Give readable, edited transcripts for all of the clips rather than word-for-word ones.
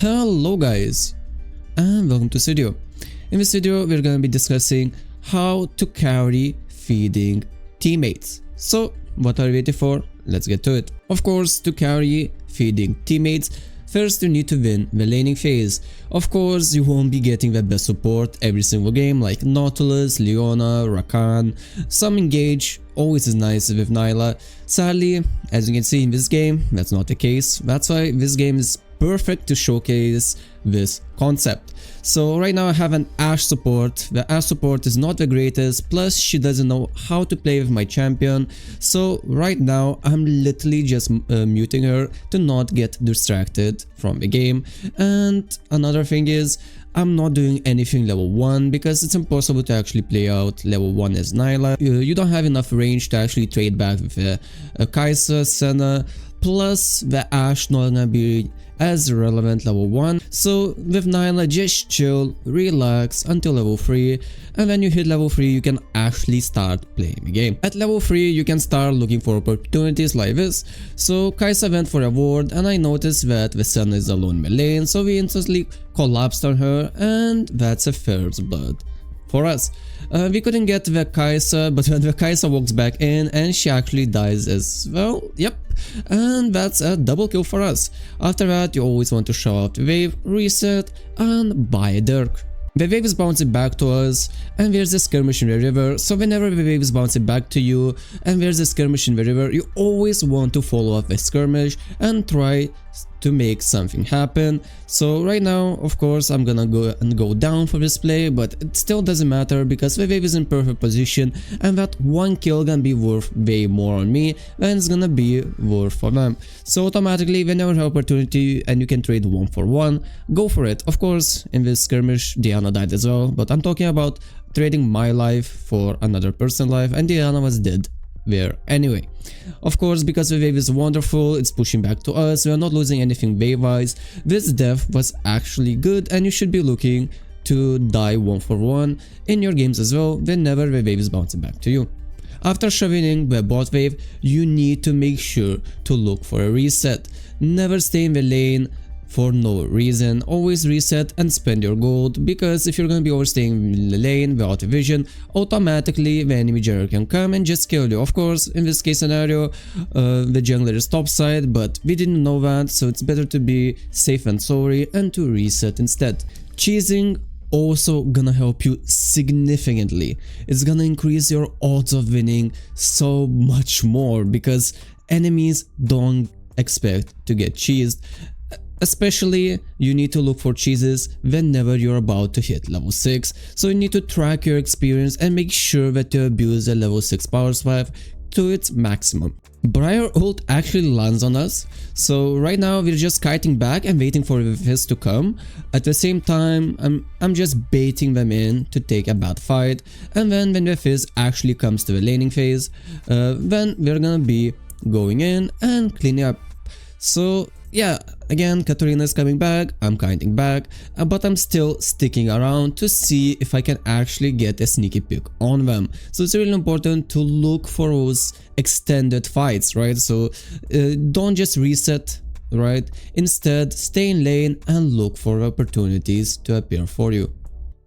Hello guys, and welcome to this video. In this video we're gonna be discussing how to carry feeding teammates. So what are you waiting for? Let's get to it. Of course, to carry feeding teammates, first you need to win the laning phase. Of course, you won't be getting the best support every single game like Nautilus, Leona, Rakan. Some engage always is nice with Nilah. Sadly, as you can see in this game, that's not the case. That's why this game is perfect to showcase this concept. So right now I have an Ashe support. The Ashe support is not the greatest, plus she doesn't know how to play with my champion. So right now I'm literally just muting her to not get distracted from the game. And another thing is, I'm not doing anything level 1 because it's impossible to actually play out level 1 as Nilah. You don't have enough range to actually trade back with a Kai'Sa, Senna, plus the Ashe not gonna be as relevant level 1. So with Nilah, just chill, relax until level 3, and when you hit level 3 you can actually start playing the game. At level 3 you can start looking for opportunities like this. So Kai'Sa went for a ward and I noticed that the Senna is alone in the lane, so we instantly collapsed on her, and that's a first blood for us. We couldn't get the Kai'Sa, but when the Kai'Sa walks back in and she actually dies as well, yep, and that's a double kill for us. After that you always want to shove out the wave, reset, and buy a Dirk. The wave is bouncing back to us, and there's a skirmish in the river, so whenever the wave is bouncing back to you and there's a skirmish in the river, you always want to follow up the skirmish and try to make something happen. So right now, of course, I'm gonna go down for this play, but it still doesn't matter because the wave is in perfect position, and that one kill gonna be worth way more on me than it's gonna be worth for them. So automatically, whenever you have opportunity and you can trade 1 for 1, go for it. Of course, in this skirmish, Diana died as well, but I'm talking about trading my life for another person's life, and Diana was dead there anyway. Of course, because the wave is wonderful, it's pushing back to us, we are not losing anything wave wise. This death was actually good, and you should be looking to die 1 for 1 in your games as well whenever the wave is bouncing back to you. After shoving in the bot wave, you need to make sure to look for a reset. Never stay in the lane for no reason. Always reset and spend your gold, because if you're gonna be overstaying in the lane without a vision, automatically the enemy jungler can come and just kill you. Of course, in this case scenario, the jungler is topside, but we didn't know that, so it's better to be safe and sorry and to reset instead. Cheesing also gonna help you significantly. It's gonna increase your odds of winning so much more, because enemies don't expect to get cheesed. Especially, you need to look for cheeses whenever you're about to hit level 6, so you need to track your experience and make sure that you abuse a level 6 power swipe to its maximum. Briar ult actually lands on us, so right now we're just kiting back and waiting for the fizz to come. At the same time, I'm just baiting them in to take a bad fight, and then when the fizz actually comes to the laning phase, then we're gonna be going in and cleaning up. So yeah, again, Katarina is coming back, I'm kiting back, but I'm still sticking around to see if I can actually get a sneaky pick on them. So it's really important to look for those extended fights, right? So don't just reset, right? Instead, stay in lane and look for opportunities to appear for you.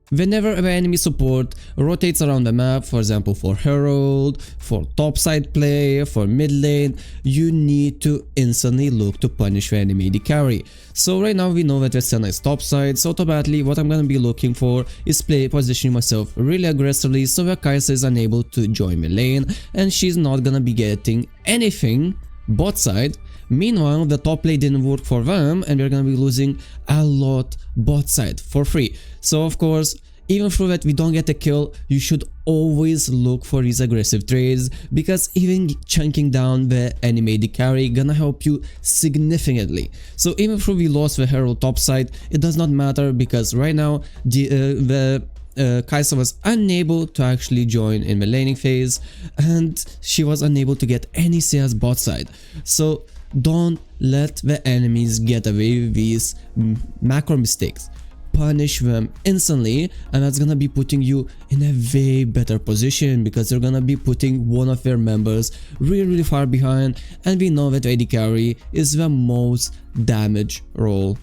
Whenever an enemy support rotates around the map, for example for Herald, for topside play, for mid lane, you need to instantly look to punish the enemy AD carry. So right now we know that the Senna is topside, so automatically what I'm gonna be looking for is positioning myself really aggressively so that Kai'Sa is unable to join the lane and she's not gonna be getting anything bot side. Meanwhile, the top lane didn't work for them and we're gonna be losing a lot bot side for free. So of course, even though that we don't get a kill, you should always look for these aggressive trades, because even chunking down the enemy AD carry gonna help you significantly. So even though we lost the Herald top side, it does not matter, because right now the Kai'Sa was unable to actually join in the laning phase, and she was unable to get any CS bot side. So don't let the enemies get away with these macro mistakes. Punish them instantly, and that's gonna be putting you in a way better position, because you're gonna be putting one of their members really far behind, and we know that AD carry is the most damage role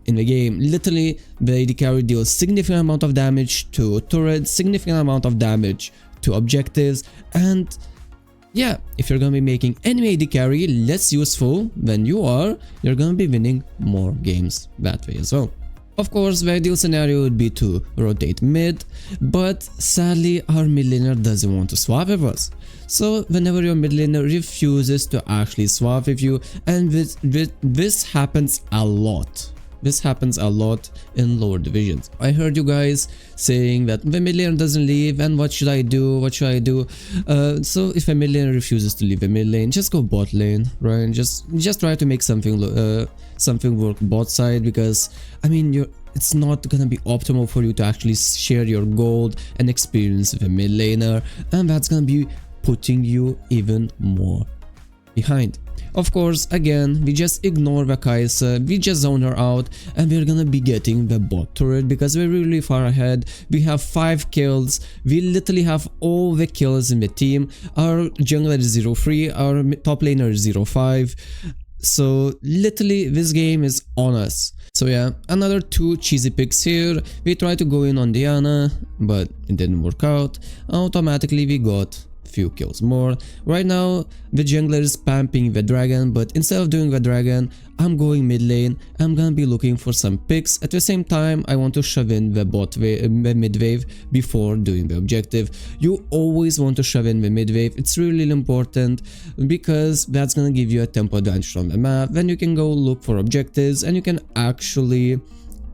in the game. Literally, the AD carry deals significant amount of damage to turrets, significant amount of damage to objectives, and yeah, if you're gonna be making enemy AD carry less useful than you are, you're gonna be winning more games that way as well. Of course, the ideal scenario would be to rotate mid, but sadly our mid laner doesn't want to swap with us. So whenever your mid laner refuses to actually swap with you, and this happens a lot. This happens a lot in lower divisions. I heard you guys saying that the mid laner doesn't leave and what should I do, what should I do? So if a mid laner refuses to leave a mid lane, just go bot lane, right? Just try to make something work bot side, because I mean it's not gonna be optimal for you to actually share your gold and experience with a mid laner, and that's gonna be putting you even more behind. Of course, again, we just ignore the Kai'Sa, we just zone her out, and we're gonna be getting the bot turret because we're really far ahead. We have 5 kills, we literally have all the kills in the team. Our jungler is 0-3, our top laner is 0-5. So literally this game is on us. So yeah, another 2 cheesy picks here. We tried to go in on Diana, but it didn't work out. Automatically we got few kills more. Right now the jungler is spamming the dragon, but instead of doing the dragon, I'm going mid lane. I'm gonna be looking for some picks. At the same time, I want to shove in the mid wave before doing the objective. You always want to shove in the mid wave. It's really important because that's gonna give you a tempo advantage on the map. Then you can go look for objectives and you can actually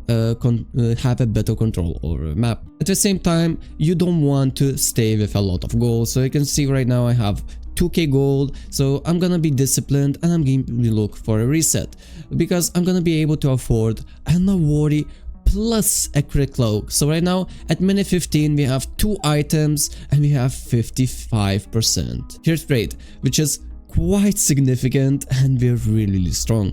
have a better control over the map. At the same time, you don't want to stay with a lot of gold. So you can see right now I have 2k gold, so I'm gonna be disciplined and I'm going to look for a reset because I'm gonna be able to afford a Nawori plus a crit cloak. So right now at minute 15 we have 2 items and we have 55% here's rate, which is quite significant, and we're really strong.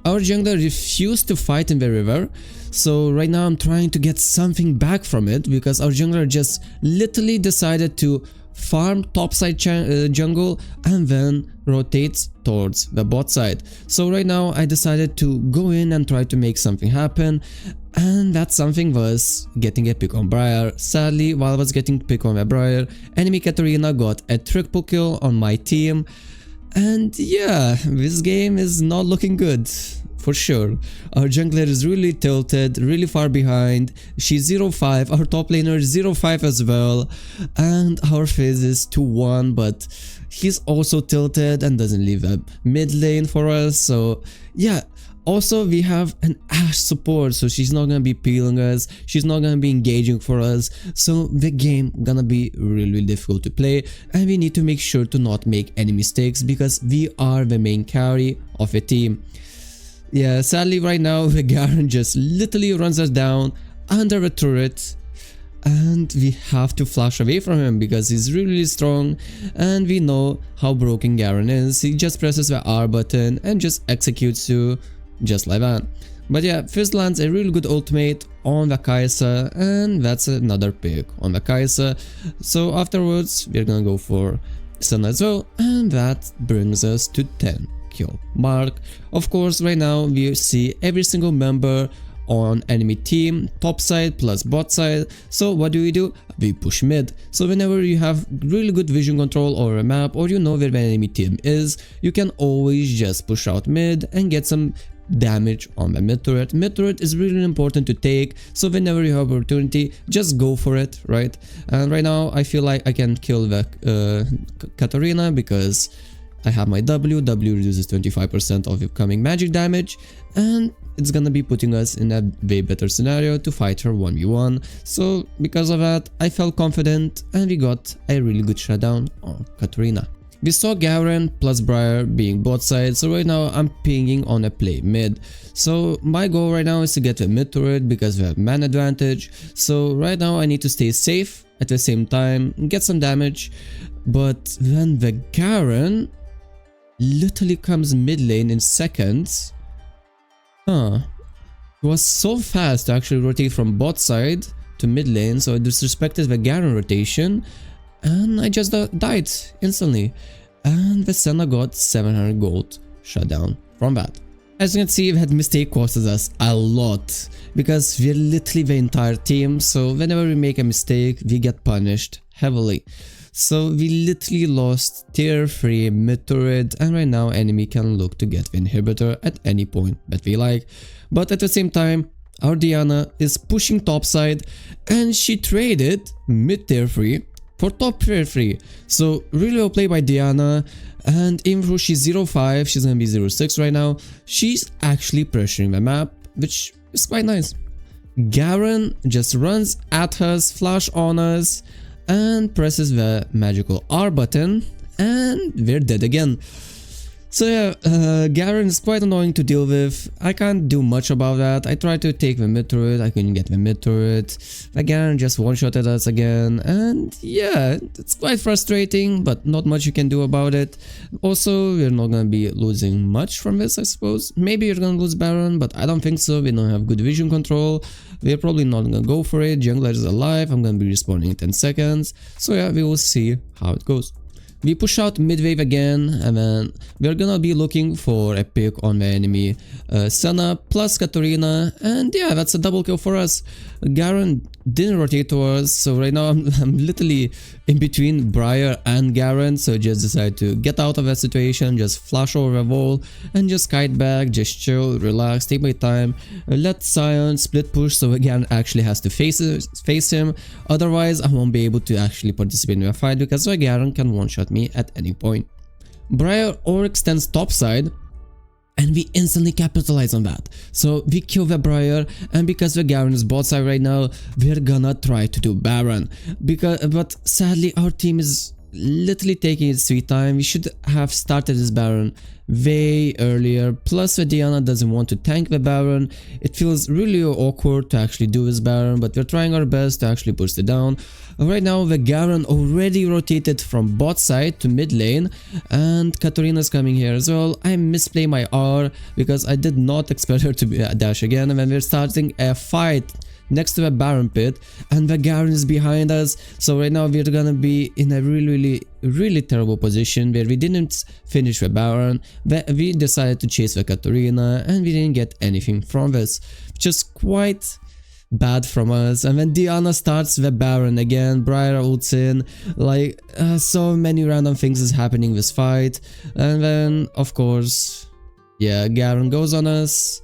Our jungler refused to fight in the river, so right now I'm trying to get something back from it because our jungler just literally decided to farm topside jungle and then rotate towards the bot side. So right now I decided to go in and try to make something happen, and that something was getting a pick on Briar. Sadly, while I was getting pick on the Briar, enemy Katarina got a triple kill on my team. And yeah, this game is not looking good, for sure. Our jungler is really tilted, really far behind. She's 0-5, our top laner is 0-5 as well. And our phase is 2-1, but he's also tilted and doesn't leave a mid lane for us. So yeah. Also, we have an Ashe support, so she's not gonna be peeling us, she's not gonna be engaging for us, so the game gonna be really difficult to play, and we need to make sure to not make any mistakes because we are the main carry of a team. Yeah, sadly right now the Garen just literally runs us down under a turret, and we have to flash away from him because he's really strong, and we know how broken Garen is. He just presses the R button and just executes you just like that. But yeah, Fizz lands a really good ultimate on the Kai'Sa, and that's another pick on the Kai'Sa. So afterwards we're gonna go for Sun as well, and that brings us to 10 kill mark. Of course right now we see every single member on enemy team, top side plus bot side. So what do? We push mid. So whenever you have really good vision control over a map, or you know where the enemy team is, you can always just push out mid and get some damage on the mid turret. Mid turret is really important to take, so whenever you have opportunity, just go for it, right? And right now I feel like I can kill the Katarina because I have my W reduces 25% of incoming magic damage, and it's gonna be putting us in a way better scenario to fight her 1v1. So because of that, I felt confident and we got a really good shutdown on Katarina. We saw Garen plus Briar being bot side, so right now I'm pinging on a play mid. So my goal right now is to get a mid turret because we have man advantage. So right now I need to stay safe at the same time, get some damage. But then the Garen literally comes mid lane in seconds. It was so fast to actually rotate from bot side to mid lane, so I disrespected the Garen rotation. And I just died instantly, and the Senna got 700 gold shutdown from that. As you can see, that mistake costed us a lot because we're literally the entire team, so whenever we make a mistake, we get punished heavily. So we literally lost tier 3 mid turret, and right now enemy can look to get the inhibitor at any point that we like. But at the same time, our Diana is pushing topside and she traded mid tier 3 for top tier 3. So really well played by Diana, and even though she's 0-5, she's gonna be 0-6 right now, she's actually pressuring the map, which is quite nice. Garen just runs at us, flash on us, and presses the magical R button, and we're dead again. So yeah, Garen is quite annoying to deal with. I can't do much about that. I tried to take the mid turret, I couldn't get the mid turret. Garen just one-shotted us again, and yeah, it's quite frustrating, but not much you can do about it. Also, we're not gonna be losing much from this, I suppose. Maybe you're gonna lose Baron, but I don't think so. We don't have good vision control. We're probably not gonna go for it. Jungler is alive. I'm gonna be respawning in 10 seconds. So yeah, we will see how it goes. We push out mid-wave again, and then we're gonna be looking for a pick on the enemy. Senna plus Katarina, and yeah, that's a double kill for us. Garen didn't rotate towards us, so right now I'm literally in between Briar and Garen, so just decide to get out of that situation, just flash over the wall, and just kite back, just chill, relax, take my time, let Sion split push so Garen actually has to face him, otherwise I won't be able to actually participate in a fight because Garen can one-shot me at any point. Briar overextends topside, and we instantly capitalize on that. So we kill the Briar, and because the Garen is bot side right now, we're gonna try to do Baron. But sadly our team is literally taking its sweet time. We should have started this Baron way earlier, plus the Diana doesn't want to tank the Baron. It feels really awkward to actually do this Baron, but we're trying our best to actually push it down. Right now the Garen already rotated from bot side to mid lane, and Katarina's coming here as well. I misplay my R because I did not expect her to dash again, and then we're starting a fight next to the Baron pit, and the Garen is behind us. So right now we're gonna be in a really terrible position where we didn't finish the Baron. We decided to chase the Katarina, and we didn't get anything from this, which is quite bad from us. And then Diana starts the Baron again, Briar ults in, like so many random things is happening this fight. And then of course, yeah, Garen goes on us,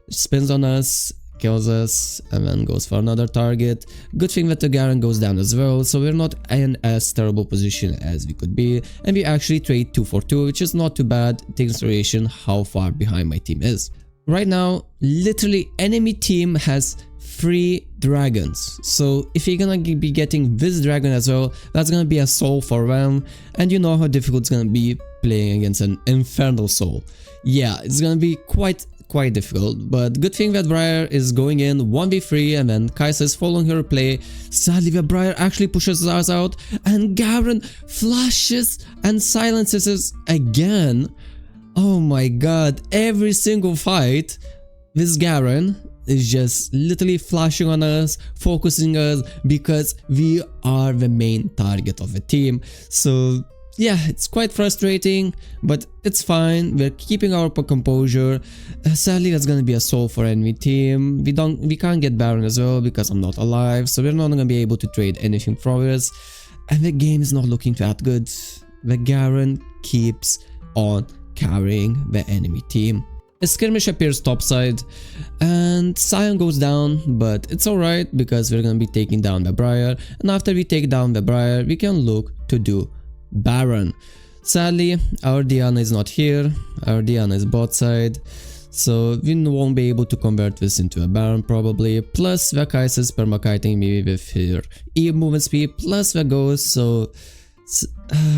spins on us, kills us, and then goes for another target. Good thing that the Garen goes down as well, so we're not in as terrible position as we could be, and we actually trade 2 for 2, which is not too bad, taking consideration how far behind my team is. Right now, literally enemy team has 3 dragons, so if you're gonna be getting this dragon as well, that's gonna be a soul for them, and you know how difficult it's gonna be playing against an infernal soul. Yeah, it's gonna be quite difficult, but good thing that Briar is going in 1v3, and then Kai'Sa is following her play. Sadly, the Briar actually pushes us out, and Garen flashes and silences us again. Oh my god, every single fight this Garen is just literally flashing on us, focusing us, because we are the main target of the team. So yeah, it's quite frustrating, but it's fine. We're keeping our composure. Sadly, that's gonna be a soul for enemy team. We can't get Baron as well because I'm not alive, so we're not gonna be able to trade anything from us. And the game is not looking that good. The Garen keeps on carrying the enemy team. A skirmish appears topside, and Sion goes down, but it's alright because we're gonna be taking down the Briar, and after we take down the Briar, we can look to do Baron. Sadly, our Diana is not here. Our Diana is bot side, so we won't be able to convert this into a Baron probably. Plus the Kai'Sa is permakiting me with her E movement speed plus the ghost, so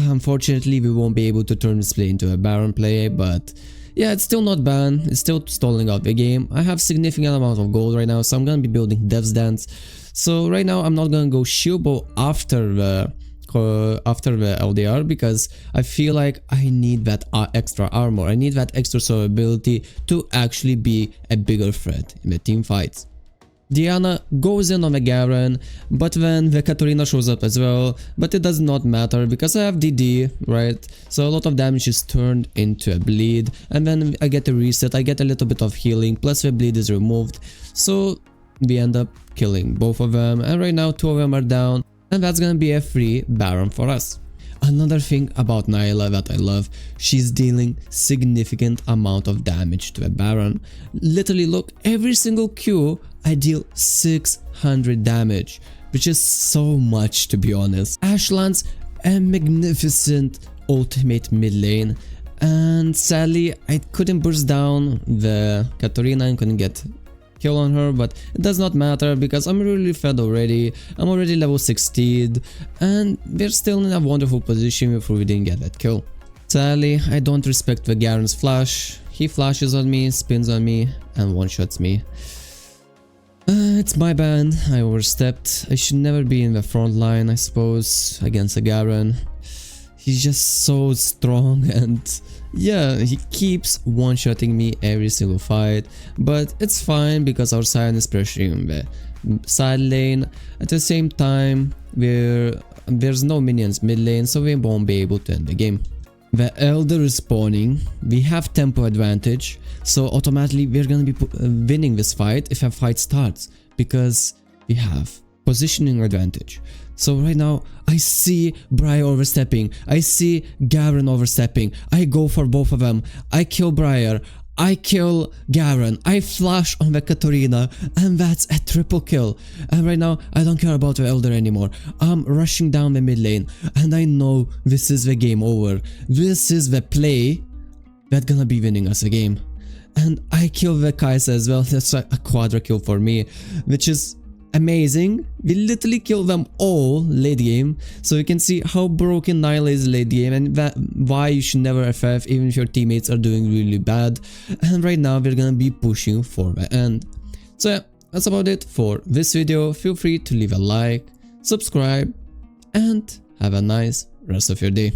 unfortunately we won't be able to turn this play into a Baron play. But yeah, it's still not bad. It's still stalling out the game. I have significant amount of gold right now, so I'm gonna be building Dev's Dance. So right now I'm not gonna go shield bow after the LDR because I feel like I need that extra armor. I need that extra survivability to actually be a bigger threat in the team fights. Diana goes in on the Garen, but then the Katarina shows up as well, but it does not matter because I have DD, right? So a lot of damage is turned into a bleed, and then I get a reset, I get a little bit of healing, plus the bleed is removed, so we end up killing both of them, and right now 2 of them are down, and that's gonna be a free Baron for us. Another thing about Nilah that I love, she's dealing significant amount of damage to a Baron. Literally look, every single Q I deal 600 damage, which is so much to be honest. Ashe lands a magnificent ultimate mid lane, and sadly I couldn't burst down the Katarina and couldn't get kill on her, but it does not matter because I'm really fed already. I'm already level 16 and we're still in a wonderful position before we didn't get that kill. Sadly, I don't respect the Garen's flash. He flashes on me, spins on me and one-shots me. It's my bad, I overstepped. I should never be in the front line, I suppose, against a Garen. He's just so strong and yeah, he keeps one-shotting me every single fight, but it's fine because our Sion is pressuring the side lane. At the same time, there's no minions mid lane, so we won't be able to end the game. The Elder is spawning, we have tempo advantage, so automatically we're gonna be winning this fight if a fight starts, because we have positioning advantage. So right now, I see Briar overstepping, I see Garen overstepping, I go for both of them, I kill Briar, I kill Garen, I flash on the Katarina, and that's a triple kill. And right now, I don't care about the Elder anymore, I'm rushing down the mid lane, and I know this is the game over. This is the play that's gonna be winning us a game. And I kill the Kai'Sa as well, that's a quadra kill for me, which is amazing. We literally kill them all late game, so you can see how broken Nilah is late game and why you should never FF even if your teammates are doing really bad. And right now we're gonna be pushing for the end. So yeah, that's about it for this video. Feel free to leave a like, subscribe, and have a nice rest of your day.